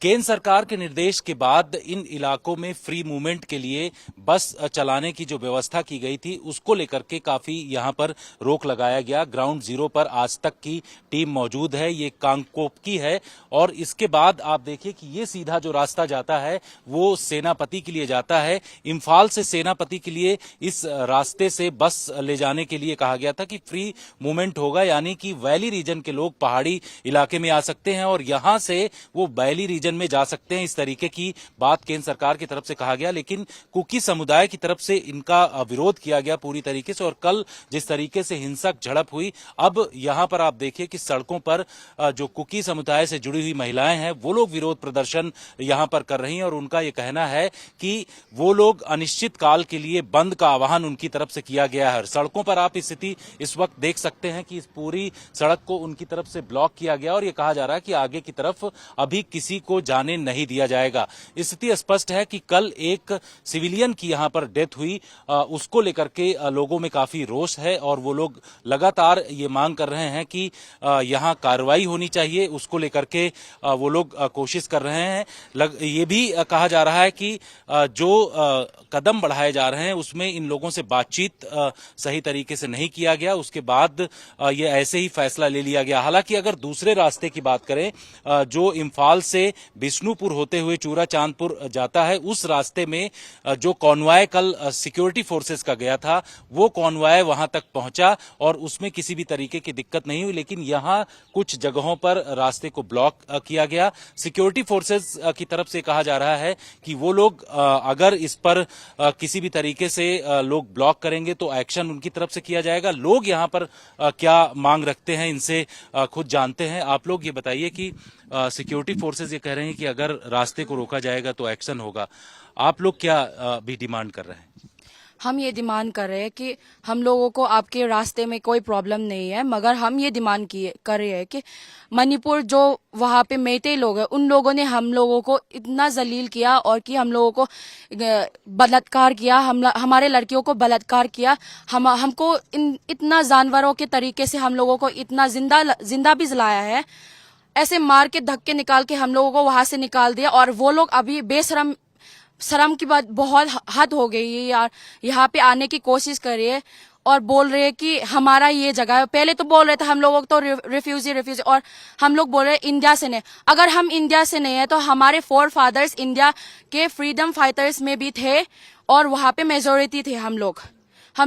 केंद्र सरकार के निर्देश के बाद इन इलाकों में फ्री मूवमेंट के लिए बस चलाने की जो व्यवस्था की गई थी उसको लेकर के काफी यहां पर रोक लगाया गया। ग्राउंड जीरो पर आज तक की टीम मौजूद है, ये कांगकोपकी है और इसके बाद आप देखिए कि ये सीधा जो रास्ता जाता है वो सेनापति के लिए जाता है। इम्फाल से सेनापति के लिए इस रास्ते से बस ले जाने के लिए कहा गया था कि फ्री मूवमेंट होगा, यानी कि वैली रीजन के लोग पहाड़ी इलाके में आ सकते हैं और यहां से वो वैली रीजन में जा सकते हैं। इस तरीके की बात केंद्र सरकार की तरफ से कहा गया, लेकिन कुकी समुदाय की तरफ से इनका विरोध किया गया पूरी तरीके से। और कल जिस तरीके से हिंसक झड़प हुई, अब यहां पर आप देखिए कि सड़कों पर जो कुकी समुदाय से जुड़ी हुई महिलाएं हैं वो लोग विरोध प्रदर्शन यहां पर कर रही हैं और उनका यह कहना है कि वो लोग अनिश्चित काल के लिए बंद का आह्वान उनकी तरफ से किया गया है। सड़कों पर आप स्थिति इस वक्त देख सकते हैं कि इस पूरी सड़क को उनकी तरफ से ब्लॉक किया गया और यह कहा जा रहा है कि आगे की तरफ अभी किसी को जाने नहीं दिया जाएगा। स्थिति स्पष्ट है कि कल एक सिविलियन की यहां पर डेथ हुई, उसको लेकर के लोगों में काफी रोष है और वो लोग लगातार ये मांग कर रहे हैं कि यहां कार्रवाई होनी चाहिए। उसको लेकर के वो लोग कोशिश कर रहे हैं। ये भी कहा जा रहा है कि जो कदम बढ़ाए जा रहे हैं उसमें इन लोगों से बातचीत सही तरीके से नहीं किया गया, उसके बाद ये ऐसे ही फैसला ले लिया गया। हालांकि अगर दूसरे रास्ते की बात करें जो इम्फाल से बिष्णुपुर होते हुए चूरा चांदपुर जाता है, उस रास्ते में जो कॉन्वॉय कल सिक्योरिटी फोर्सेस का गया था वो कॉन्वॉय वहां तक पहुंचा और उसमें किसी भी तरीके की दिक्कत नहीं हुई, लेकिन यहां कुछ जगहों पर रास्ते को ब्लॉक किया गया। सिक्योरिटी फोर्सेस की तरफ से कहा जा रहा है कि वो लोग अगर इस पर किसी भी तरीके से लोग ब्लॉक करेंगे तो एक्शन उनकी तरफ से किया जाएगा। लोग यहां पर क्या मांग रखते हैं इनसे खुद जानते हैं। आप लोग ये बताइए कि सिक्योरिटी फोर्सेस ये कह रहे हैं कि अगर रास्ते को रोका जाएगा तो एक्शन होगा, आप लोग क्या भी डिमांड कर रहे हैं? हम ये डिमांड कर रहे हैं कि हम लोगों को आपके रास्ते में कोई प्रॉब्लम नहीं है, मगर हम ये डिमांड कर रहे हैं कि मणिपुर जो वहाँ पे मेइतेई लोग हैं उन लोगों ने हम लोगों को इतना जलील किया और कि हम लोगों को बलात्कार किया, हमारे लड़कियों को बलात्कार किया, हमको इतना जानवरों के तरीके से हम लोगों को इतना जिंदा भी जलाया है। ऐसे मार के धक्के निकाल के हम लोगों को वहां से निकाल दिया और वो लोग अभी शर्म की बात बहुत हद हो गई है यार, यहाँ पे आने की कोशिश कर रही है और बोल रहे हैं कि हमारा ये जगह है। पहले तो बोल रहे थे हम लोगों को तो रिफ्यूजी और हम लोग बोल रहे हैं इंडिया से नहीं। अगर हम इंडिया से नहीं है तो हमारे फोर फादर्स इंडिया के फ्रीडम फाइटर्स में भी थे और वहां पे मेजोरिटी थे, हम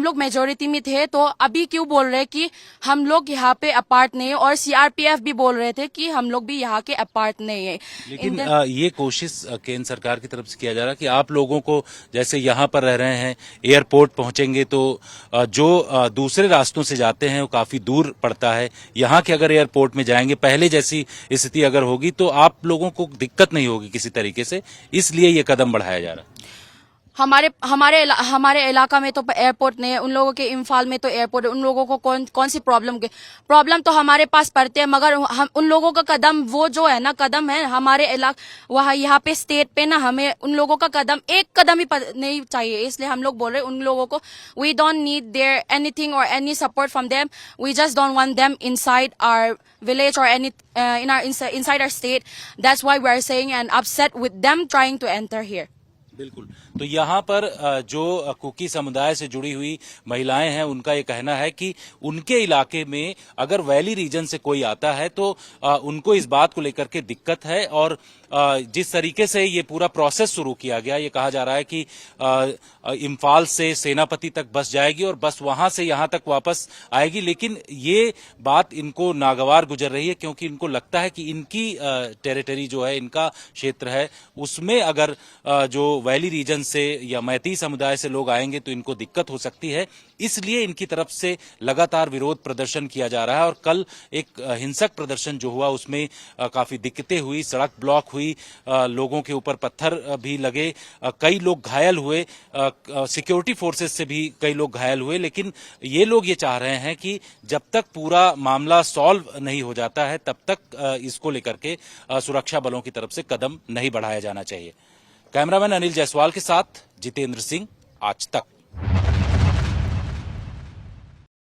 लोग मेजोरिटी में थे, तो अभी क्यों बोल रहे हैं कि हम लोग यहाँ पे अपार्ट नहीं है? और सीआरपीएफ भी बोल रहे थे कि हम लोग भी यहाँ के अपार्ट नहीं है। लेकिन ये कोशिश केंद्र सरकार की तरफ से किया जा रहा है कि आप लोगों को जैसे यहाँ पर रह रहे हैं, एयरपोर्ट पहुंचेंगे तो जो दूसरे रास्तों से जाते हैं वो काफी दूर पड़ता है, यहाँ के अगर एयरपोर्ट में जाएंगे पहले जैसी स्थिति अगर होगी तो आप लोगों को दिक्कत नहीं होगी किसी तरीके से, इसलिए ये कदम बढ़ाया जा रहा है। हमारे इलाका में तो एयरपोर्ट नहीं है, उन लोगों के इम्फाल में तो एयरपोर्ट है। उन लोगों को कौन सी प्रॉब्लम तो हमारे पास पड़ते हैं, मगर हम उन लोगों का कदम वो जो है ना कदम है हमारे इलाका वहाँ यहाँ पे स्टेट पे ना, हमें उन लोगों का कदम एक कदम ही नहीं चाहिए। इसलिए हम लोग बोल रहे हैं उन लोगों को we don't need their anything और any support from them, we just don't want them inside our village or any inside our state. That's why we are saying and upset with them trying to enter here. बिल्कुल, तो यहाँ पर जो cookie समुदाय से जुड़ी हुई महिलाएं हैं उनका ये कहना है कि उनके इलाके में अगर वैली रीजन से कोई आता है तो उनको इस बात को लेकर के दिक्कत है और जिस तरीके से ये पूरा प्रोसेस शुरू किया गया, ये कहा जा रहा है कि इम्फाल से सेनापति तक बस जाएगी और बस वहां से यहाँ तक वापस आएगी, लेकिन ये बात इनको नागवार गुजर रही है क्योंकि इनको लगता है कि इनकी टेरिटरी जो है, इनका क्षेत्र है, उसमें अगर जो वैली रीजन से या मैती समुदाय से लोग आएंगे तो इनको दिक्कत हो सकती है। इसलिए इनकी तरफ से लगातार विरोध प्रदर्शन किया जा रहा है और कल एक हिंसक प्रदर्शन जो हुआ उसमें काफी दिक्कतें हुई, सड़क ब्लॉक हुई, लोगों के ऊपर पत्थर भी लगे, कई लोग घायल हुए, सिक्योरिटी फोर्सेस से भी कई लोग घायल हुए। लेकिन ये लोग ये चाह रहे हैं कि जब तक पूरा मामला सॉल्व नहीं हो जाता है तब तक इसको लेकर के सुरक्षा बलों की तरफ से कदम नहीं बढ़ाया जाना चाहिए। कैमरामैन अनिल जायसवाल के साथ जितेंद्र सिंह, आज तक।